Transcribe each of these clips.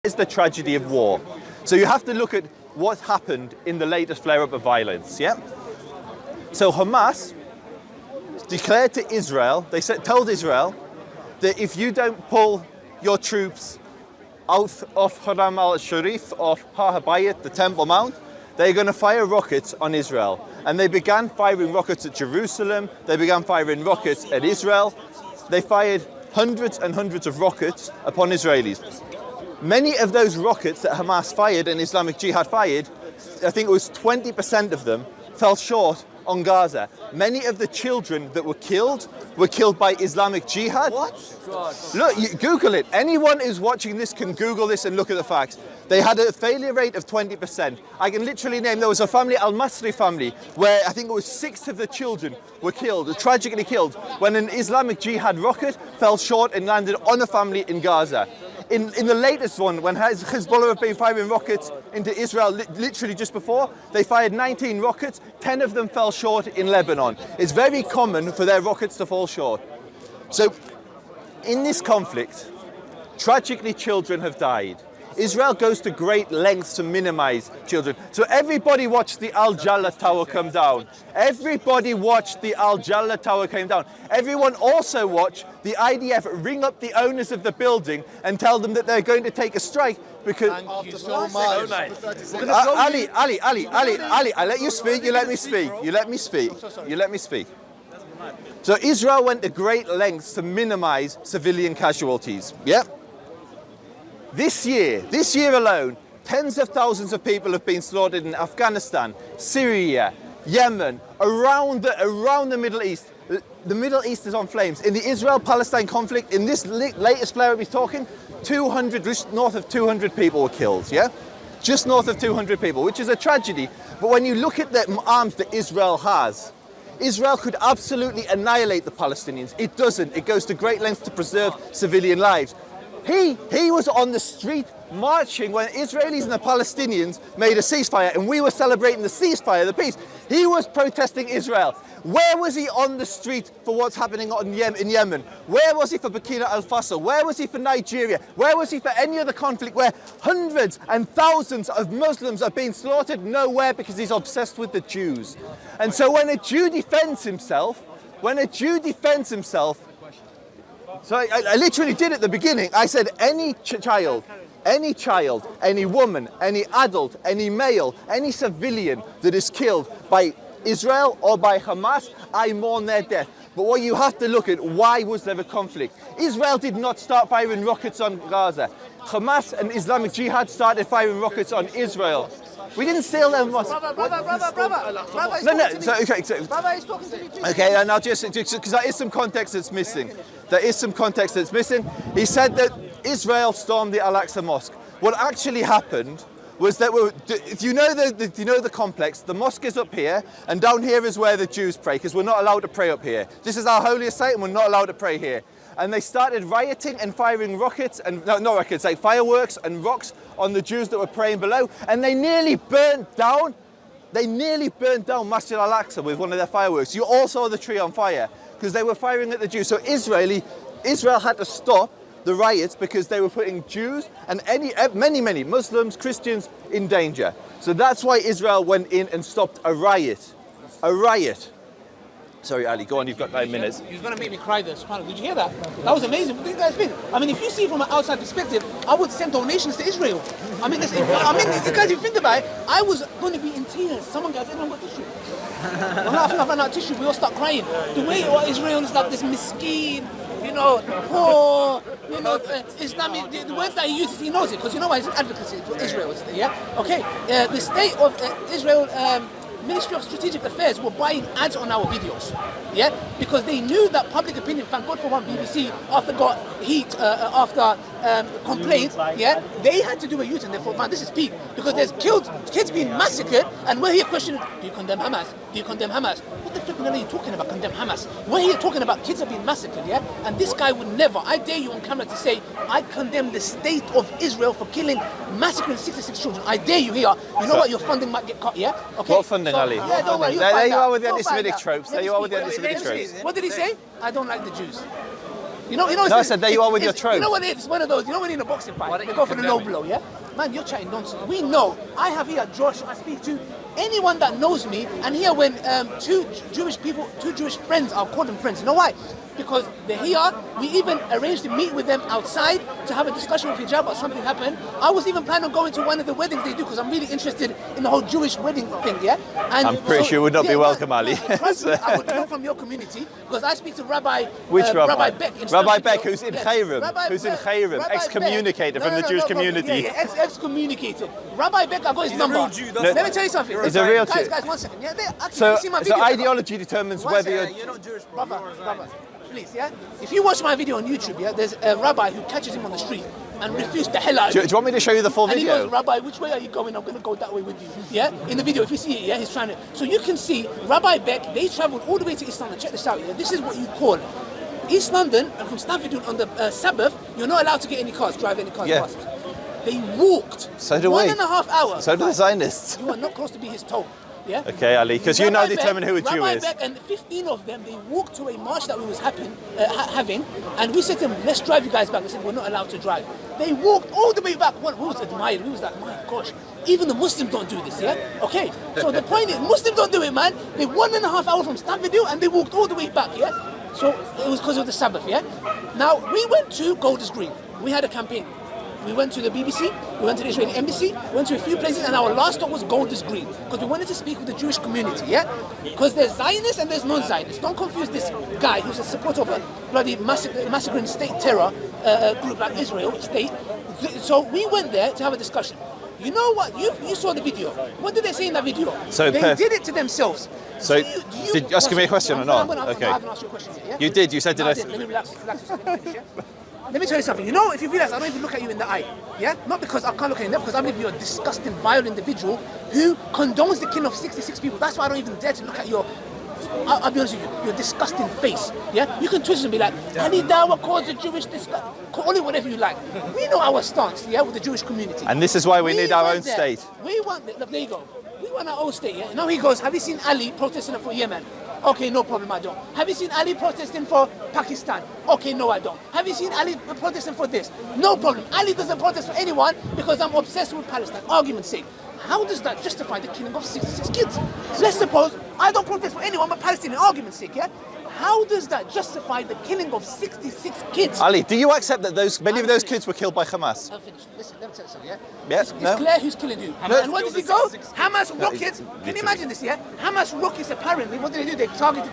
is the tragedy of war. So you have to look at what happened in the latest flare-up of violence, yeah? So Hamas declared to Israel, told Israel that if you don't pull your troops out of Haram al-Sharif, of Har Habayit, the Temple Mount, they're going to fire rockets on Israel. And they began firing rockets at Jerusalem, they began firing rockets at Israel. They fired hundreds and hundreds of rockets upon Israelis. Many of those rockets that Hamas fired and Islamic Jihad fired, I think it was 20% of them, fell short on Gaza. Many of the children that were killed by Islamic Jihad. What? God. Look, you Google it. Anyone who's watching this can Google this and look at the facts. They had a failure rate of 20%. I can literally name, there was a family, Al-Masri family, where I think it was 6 of the children were killed, tragically killed, when an Islamic Jihad rocket fell short and landed on a family in Gaza. In the latest one, when Hezbollah have been firing rockets into Israel literally just before, they fired 19 rockets, 10 of them fell short in Lebanon. It's very common for their rockets to fall short. So, in this conflict, tragically children have died. Israel goes to great lengths to minimize children. So everybody watched the Al-Jallah Tower come down. Everybody watched the Al-Jallah Tower come down. Everyone also watched the IDF ring up the owners of the building and tell them that they're going to take a strike because... Thank you so much. Ali, I let you speak, you let me speak. You let me speak. You let me speak. So Israel went to great lengths to minimize civilian casualties. Yeah? This year alone, tens of thousands of people have been slaughtered in Afghanistan, Syria, Yemen, around the Middle East. The Middle East is on flames. In the Israel-Palestine conflict, in this latest flare-up he's talking, just north of 200 people were killed, yeah? Just north of 200 people, which is a tragedy. But when you look at the arms that Israel has, Israel could absolutely annihilate the Palestinians. It doesn't. It goes to great lengths to preserve civilian lives. He was on the street marching when Israelis and the Palestinians made a ceasefire, and we were celebrating the ceasefire, the peace. He was protesting Israel. Where was he on the street for what's happening in Yemen? Where was he for Burkina Faso? Where was he for Nigeria? Where was he for any other conflict where hundreds and thousands of Muslims are being slaughtered? Nowhere, because he's obsessed with the Jews. And so when a Jew defends himself, so I literally did at the beginning. I said any child, any woman, any adult, any male, any civilian that is killed by Israel or by Hamas, I mourn their death. But what you have to look at, why was there a conflict? Israel did not start firing rockets on Gaza. Hamas and Islamic Jihad started firing rockets on Israel. We didn't steal them. Brother, okay, and I'll just, because there is some context that's missing. He said that Israel stormed the Al-Aqsa Mosque. What actually happened was that, if you know the complex, the mosque is up here, and down here is where the Jews pray, because we're not allowed to pray up here. This is our holiest site, and we're not allowed to pray here. And they started rioting and firing rockets, and not rockets, like fireworks and rocks on the Jews that were praying below, and they nearly burnt down Masjid al-Aqsa with one of their fireworks. You all saw the tree on fire, because they were firing at the Jews. So Israel had to stop the riots because they were putting Jews and many Muslims, Christians in danger. So that's why Israel went in and stopped a riot. Sorry, Ali, go on, you've got 9 minutes. He's going to make me cry there. Did you hear that? That was amazing. What do you guys think? I mean, if you see it from an outside perspective, I would send donations to Israel. Because you think about it, I was going to be in tears. Everyone got tissue. I think I ran out of tissue, we all start crying. The way Israel is like this miskin, poor, Islamic, the words that he uses, he knows it, because you know why he's an advocacy for Israel, yeah? Okay, the state of Israel, Ministry of Strategic Affairs were buying ads on our videos, yeah, because they knew that public opinion, thank God for one, BBC, after got heat, after complaints, yeah, they had to do a U-turn. They thought, man, this is peak, because there's kids being massacred, and we're here questioning, do you condemn Hamas? Do you condemn Hamas? What the flipping hell are you talking about, condemn Hamas? We're here talking about kids are being massacred, yeah, and this guy would never, I dare you on camera to say, I condemn the state of Israel for massacring 66 children. I dare you here. You know what, your funding might get cut, yeah? Okay. What funding, Ali? Yeah, don't worry, there you are with the anti-Semitic tropes. What did he say? I don't like the Jews. No, I said there you are with your tropes. You know what it is? It's one of those. You know when you're in a boxing fight, they go for the low blow, yeah? Man, you're chatting nonsense. We know. I have here Josh. I speak to anyone that knows me, and here when two Jewish friends, I'll call them friends. You know why? Because they're here. We even arranged to meet with them outside to have a discussion with hijab, but something happened. I was even planning on going to one of the weddings they do because I'm really interested in the whole Jewish wedding thing, yeah? And I'm pretty sure you would not be welcome, Ali. Trust me, I would come from your community because I speak to Rabbi... Which Rabbi? Rabbi Beck. Rabbi Beck, who's in Chayrim. Who's in Chayrim, excommunicated from the Jewish community. Yeah, excommunicated. Rabbi Beck, I got his number. Let me tell you something. He's a real Jew. Guys, 1 second. Yeah, so see my video, ideology determines whether You're not Jewish, Brother, please, yeah? If you watch my video on YouTube, yeah, there's a rabbi who catches him on the street and refutes the hell out of him. Do you want me to show you the full video? And he goes, Rabbi, which way are you going? I'm going to go that way with you. Yeah? In the video, if you see it, yeah, he's trying to... So you can see Rabbi Beck, they travelled all the way to East London. Check this out, yeah? This is what you call East London, and from Stamford on the Sabbath, you're not allowed to get any cars, drive any cars past. They walked. So do we. 1.5 hours. So do the Zionists. You are not close to be his toe. Yeah? Okay, Ali, because you now determine who a Jew Rabbi is. Beck and 15 of them, they walked to a march that we was having, and we said to them, let's drive you guys back. They said, we're not allowed to drive. They walked all the way back. We was admired. We was like, my gosh, even the Muslims don't do this, yeah? Okay, so the point is, Muslims don't do it, man. They 1.5 hours from Stamford and they walked all the way back, yeah? So it was because of the Sabbath, yeah? Now, we went to Golders Green. We had a campaign. We went to the BBC, we went to the Israeli embassy, we went to a few places, and our last stop was Golders Green because we wanted to speak with the Jewish community, yeah? Because there's Zionists and there's non-Zionists. Don't confuse this guy who's a supporter of a bloody massacring state terror group like Israel state. So we went there to have a discussion. You know what? You saw the video. What did they say in that video? So they did it to themselves. So, did you ask me a question or not? Okay. I haven't asked you a question yet, yeah? You did. You said, did I? Let me relax. Let me tell you something. You know, if you realize I don't even look at you in the eye, yeah? Not because I can't look at you in the eye, because I believe you're a disgusting, vile individual who condones the killing of 66 people. That's why I don't even dare to look at your... I'll be honest with you, your disgusting face, yeah? You can twist and be like, Ali Dawah calls the Jewish call it whatever you like. We know our stance, yeah, with the Jewish community. And this is why we need our own state. We want... Look, there you go. We want our own state, yeah? Now he goes, have you seen Ali protesting for Yemen? Okay, no problem, I don't. Have you seen Ali protesting for Pakistan? Okay, no, I don't. Have you seen Ali protesting for this? No problem. Ali doesn't protest for anyone because I'm obsessed with Palestine. Argument's sake. How does that justify the killing of 66 kids? Let's suppose I don't protest for anyone but Palestinian, argument's sake, yeah? How does that justify the killing of 66 kids? Ali, do you accept that many of those kids were killed by Hamas? I'm finished. Listen, let me tell you something, yeah? Yeah, it's clear who's killing who. And where does he go? Hamas rockets. Can you imagine this, yeah? Hamas rockets, apparently, what did they do? They targeted,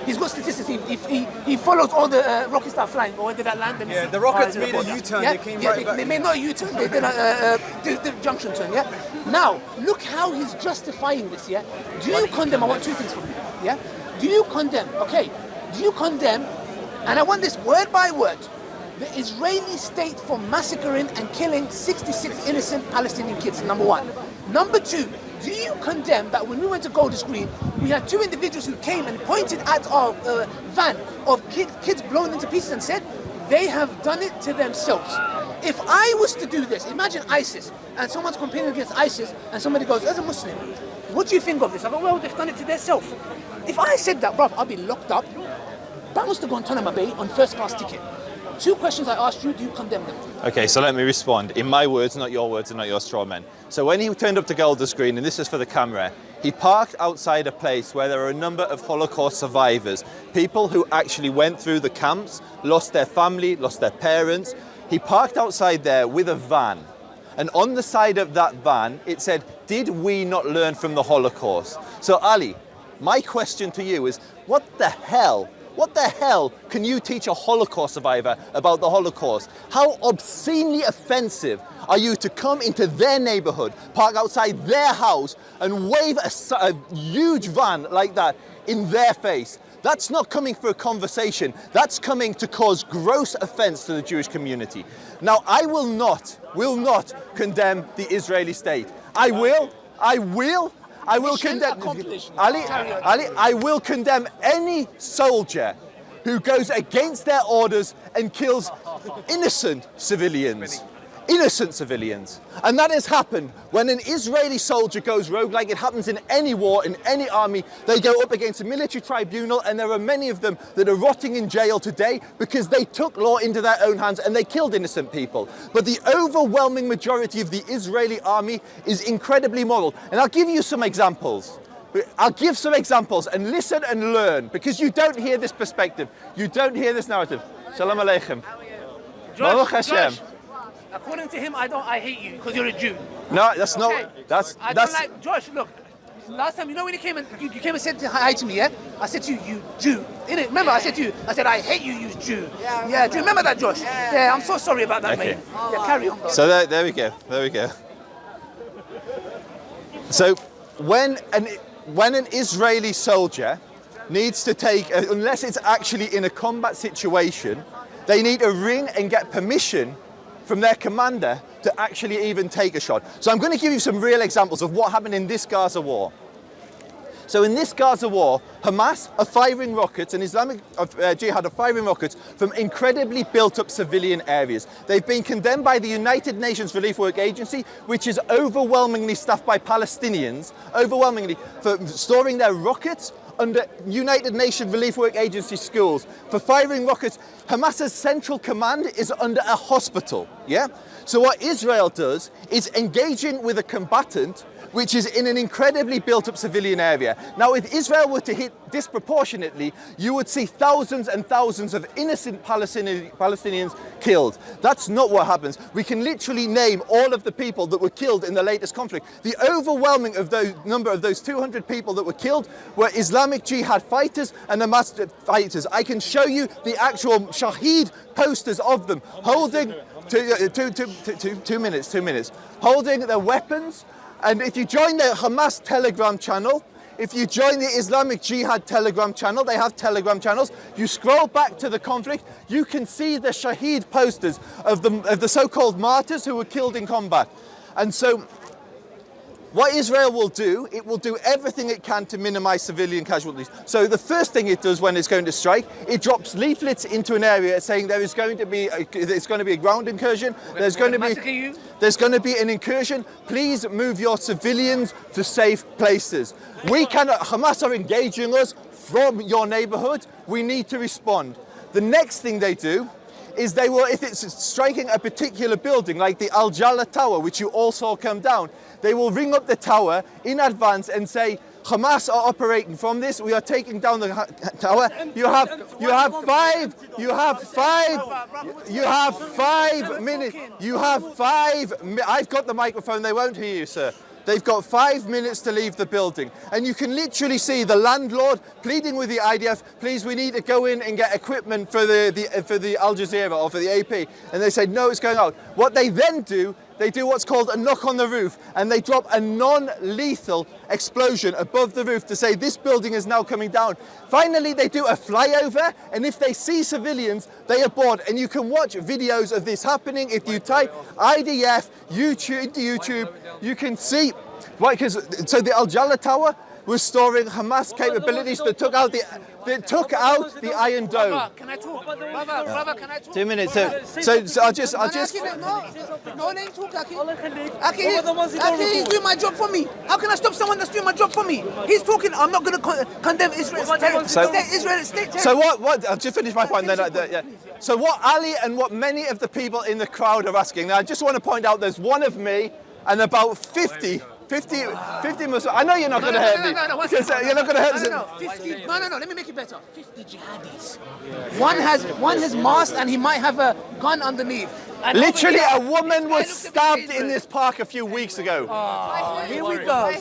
he's got statistics, he follows all the rockets that are flying. Or where did that land? Yeah, the rockets made a U-turn, they came right back. They made not a U-turn, they did the junction turn, yeah? Now, look how he's justifying this, yeah? Do you condemn, I want two things from you, yeah? Do you condemn, okay, do you condemn, and I want this word by word, the Israeli state for massacring and killing 66 innocent Palestinian kids, number one. Number two, do you condemn that when we went to Golders Green, we had two individuals who came and pointed at our van of kids blown into pieces and said, they have done it to themselves. If I was to do this, imagine ISIS, and someone's complaining against ISIS, and somebody goes, as a Muslim, what do you think of this? I go, well, they've done it to themselves. If I said that, bruv, I'll be locked up, bounced to Guantanamo Bay on first-class ticket. Two questions I asked you, do you condemn them? Okay, so let me respond. In my words, not your words and not your straw men. So when he turned up to Golders Green, and this is for the camera, he parked outside a place where there are a number of Holocaust survivors, people who actually went through the camps, lost their family, lost their parents. He parked outside there with a van. And on the side of that van, it said, did we not learn from the Holocaust? So Ali, my question to you is, what the hell can you teach a Holocaust survivor about the Holocaust? How obscenely offensive are you to come into their neighborhood, park outside their house, and wave a huge van like that in their face? That's not coming for a conversation. That's coming to cause gross offense to the Jewish community. Now, I will not condemn the Israeli state. I will condemn Ali, I will condemn any soldier who goes against their orders and kills innocent civilians. innocent civilians. And that has happened when an Israeli soldier goes rogue, like it happens in any war, in any army. They go up against a military tribunal, and there are many of them that are rotting in jail today because they took law into their own hands and they killed innocent people. But the overwhelming majority of the Israeli army is incredibly moral. And I'll give you some examples. I'll give some examples and listen and learn, because you don't hear this perspective. You don't hear this narrative. Shalom Aleichem. Baruch Hashem. According to him, I hate you because you're a Jew. No, that's Okay. not. That's. I don't like Josh. Look, last time, you know when you came and said hi to me, yeah? I said to you, you Jew. Innit? Remember, I said to you, I said, I hate you, you Jew. Yeah, do you remember that, Josh? Yeah, I'm so sorry about that, Okay. mate. Yeah, carry on, bro. So there we go. There we go. So when an Israeli soldier needs to take, unless it's actually in a combat situation, they need to ring and get permission from their commander to actually even take a shot. So I'm going to give you some real examples of what happened in this Gaza war. So in this Gaza war, Hamas are firing rockets, and Islamic Jihad are firing rockets from incredibly built-up civilian areas. They've been condemned by the United Nations Relief Work Agency, which is overwhelmingly staffed by Palestinians, overwhelmingly, for storing their rockets under United Nations Relief Work Agency schools. For firing rockets, Hamas's central command is under a hospital, yeah? So what Israel does is engaging with a combatant which is in an incredibly built-up civilian area. Now, if Israel were to hit disproportionately, you would see thousands and thousands of innocent Palestinians killed. That's not what happens. We can literally name all of the people that were killed in the latest conflict. The overwhelming number of those 200 people that were killed were Islamic Jihad fighters and Hamas fighters. I can show you the actual Shaheed posters of them holding, 2 minutes, holding their weapons. And if you join the Hamas Telegram channel, if you join the Islamic Jihad Telegram channel, they have Telegram channels, you scroll back to the conflict, you can see the Shaheed posters of the so-called martyrs who were killed in combat. And so what Israel will do, it will do everything it can to minimize civilian casualties. So the first thing it does when it's going to strike, it drops leaflets into an area saying there is going to be a ground incursion, there's going to be an incursion, please move your civilians to safe places. Hamas are engaging us from your neighborhood, we need to respond. The next thing they do is they will, if it's striking a particular building like the Al Jala Tower, which you all saw come down, they will ring up the tower in advance and say, Hamas are operating from this, we are taking down the tower. You have 5 minutes, I've got the microphone, they won't hear you, sir. They've got 5 minutes to leave the building. And you can literally see the landlord pleading with the IDF, please, we need to go in and get equipment for the Al Jazeera or for the AP. And they say, no, it's going out. What they then do, they do what's called a knock on the roof, and they drop a non-lethal explosion above the roof to say this building is now coming down. Finally, they do a flyover, and if they see civilians, they abort. And you can watch videos of this happening. If you type IDF into YouTube, you can see, right, so the Al Jala Tower was storing Hamas capabilities that took out the Iron Dome. Brother, can I talk? Brother, can I talk? 2 minutes. So I'll just. No, let him talk, Aki, he's doing my job for me. How can I stop someone that's doing my job for me? He's talking, I'm not going to condemn Israel's state terror. So what, I'll just finish my point then. Yeah. So what Ali and what many of the people in the crowd are asking, now I just want to point out there's one of me and about 50 Muslims. I know you're not going to hurt me. You're not going to hurt me. No, let me make it better. 50 jihadis. One has masked and he might have a gun underneath. And literally, a woman was stabbed in this park a few weeks ago. Here we go.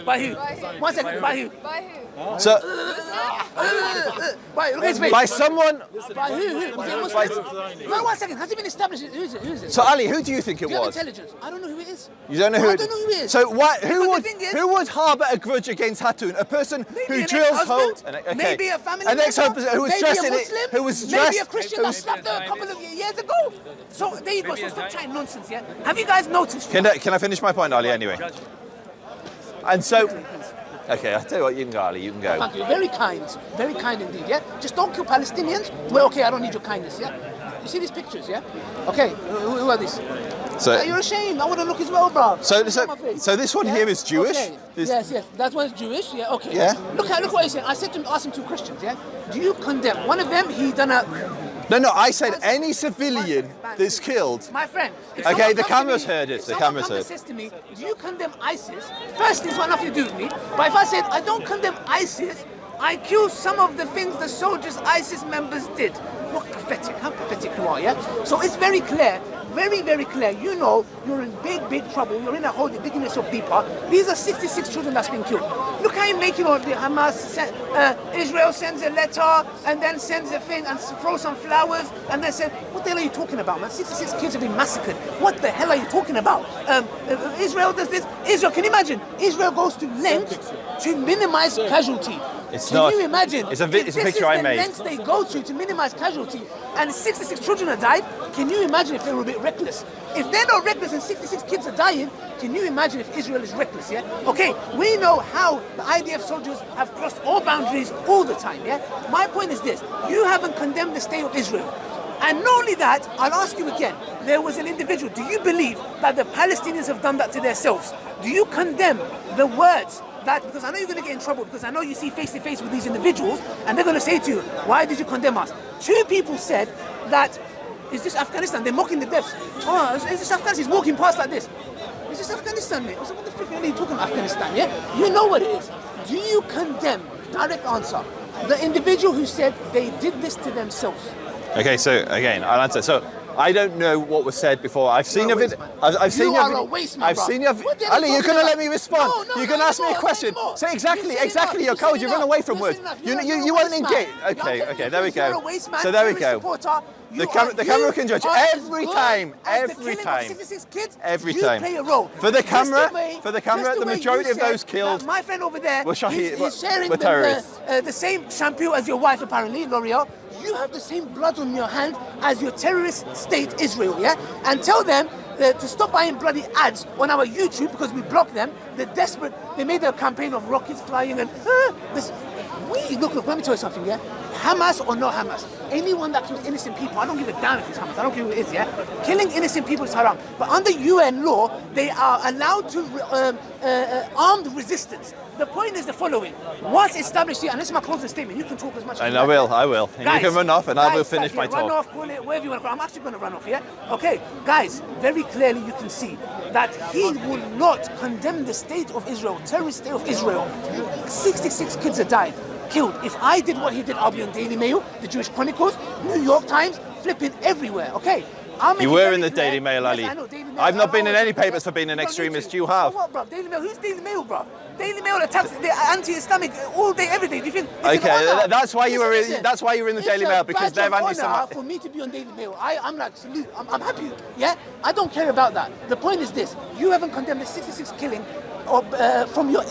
By who? One second. By who? So, by someone. By who? No, 1 second. Has it been established? Who is it? So Ali, who do you think it was? Intelligence. I don't know who it is. You don't know who? I don't know who it is. So who would harbour a grudge against Hatun? A person who drills holes. Maybe a family member. An ex-husband who was dressed in it. Who was dressed. Maybe a Christian that slapped her a couple of years ago. So there you go. So stop trying nonsense, yeah? Have you guys noticed? Can I finish my point, Ali? Anyway. And so. Okay, I'll tell you what, you can go, Ali, you can go. Thank you. Very kind indeed, yeah? Just don't kill Palestinians. Well, okay, I don't need your kindness, yeah? You see these pictures, yeah? Okay, who are these? So, You're ashamed. I want to look as well, bro. so Look at my face. this one Yeah? here is Jewish. Okay. This- Yes. That one's Jewish. Yeah. Okay. Yeah. Look what he's saying. I said to him, ask him two Christians. Yeah. Do you condemn one of them? He done a. No, I said any civilian that's killed. My friend. if Okay, someone the comes to camera's me- heard it, if the someone camera's comes and heard. says to me, do you condemn ISIS? First, it's got nothing to do with me. But if I said I don't condemn ISIS, I kill some of the things the soldiers, ISIS members did. What pathetic, how pathetic you are, yeah? So it's very clear, very, very clear. You know you're in big trouble. You're in a hole, you're digging yourself deeper. These are 66 children that's been killed. Look how you make it on the Hamas. Israel sends a letter and then sends a thing and throws some flowers and then said, what the hell are you talking about, man? 66 kids have been massacred. What the hell are you talking about? Israel does this. Israel, can you imagine? Israel goes to lengths to minimize casualty. It's Can not. you imagine? It's a If picture this is I the made. lengths they go to minimize casualty, and 66 children have died. Can you imagine if they were a bit reckless? If they're not reckless and 66 kids are dying, can you imagine if Israel is reckless? Yeah. Okay. We know how the IDF soldiers have crossed all boundaries all the time. Yeah. My point is this: you haven't condemned the state of Israel. And not only that, I'll ask you again, there was an individual. Do you believe that the Palestinians have done that to themselves? Do you condemn the words that, because I know you're going to get in trouble, because I know you see face to face with these individuals, and they're going to say to you, why did you condemn us? Two people said that, is this Afghanistan? They're mocking the deaths. Oh, is this Afghanistan? He's walking past like this. Is this Afghanistan, mate? I said, what the frick are you talking about, Afghanistan, yeah? You know what it is. Do you condemn, direct answer, the individual who said they did this to themselves? Okay, so again, I'll answer. So I don't know what was said before. I've seen You're your a video. waste man. I've seen You your are video. a waste man, I've bro. seen your. What the hell are Ali, you you're gonna talking let about? me respond. No, You're gonna not ask me a anymore, question. not anymore. Say exactly. You said Exactly. enough. You're You cold. said You run enough. away from You words. said enough. You You're a won't waste man. engage. You're Okay. a Okay. There we You're a go. waste man. So there we Terrorist go. supporter. The camera can judge You are as every good time, as the every killing of time. 66 kids. Every You time. play a role. For the Just camera, way- for the camera, just the way majority you of those said killed that my friend over there, were Shahid- he's sharing were terrorists. the same shampoo as your wife, apparently, L'Oreal. You have the same blood on your hand as your terrorist state, Israel, yeah? And tell them to stop buying bloody ads on our YouTube because we block them. They're desperate. They made a campaign of rockets flying and this. Look, let me tell you something, yeah? Hamas or no Hamas, anyone that kills innocent people, I don't give a damn if it's Hamas, I don't care who it is, yeah? Killing innocent people is haram. But under UN law, they are allowed to armed resistance. The point is the following. What's established here, and this is my closing statement, you can talk as much as And you I like. will. I will. And you can run off, and I will finish my Run talk. off, call it whatever you want to call it. I'm actually going to run off, yeah? Okay, guys, very clearly you can see that he will not condemn the state of Israel, terrorist state of Israel. 66 kids have died, killed. If I did what he did, I'll be on Daily Mail, the Jewish Chronicles, New York Times, flipping everywhere, okay? You were in the Daily Mail, Ali. Yes, I know, Daily Mail. I've not been in always- any papers for being an You don't need extremist. to. You have. So what, bro? Daily Mail. Who's Daily Mail, bro? Daily Mail attacks the anti-Islamic all day, every day. Do you think? it's an Okay, honor? that's why you were. Listen, That's why you were in the Daily it's a Mail, because badge they're of honor anti-Semitic. for me to be on Daily Mail. I'm like, salute. I'm happy. Yeah, I don't care about that. The point is this: you haven't condemned the 66 killing from your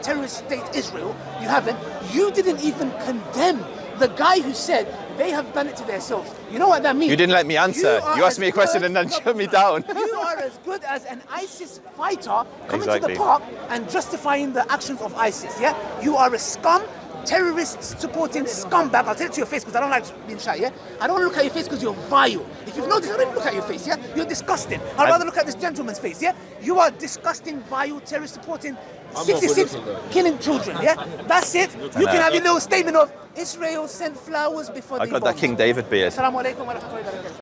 terrorist state, Israel. You haven't. You didn't even condemn the guy who said they have done it to themselves. You know what that means? You didn't let me answer. are You asked as me a question good- and then shut me down. You are as good as an ISIS fighter coming to Exactly. the park and justifying the actions of ISIS, yeah? You are a scum, terrorist supporting scumbag. I'll tell it to your face because I don't like being shy, yeah? I don't look at your face because you're vile. If you've noticed, I don't even look at your face, yeah? You're disgusting. I'd rather look at this gentleman's face, yeah? You are disgusting, vile, terrorist supporting 66 killing children, yeah? That's it. You can have your little statement of Israel sent flowers before I they got that bombed. King David beard. Assalamu alaikum wa rahmatullahi wa barakatuh.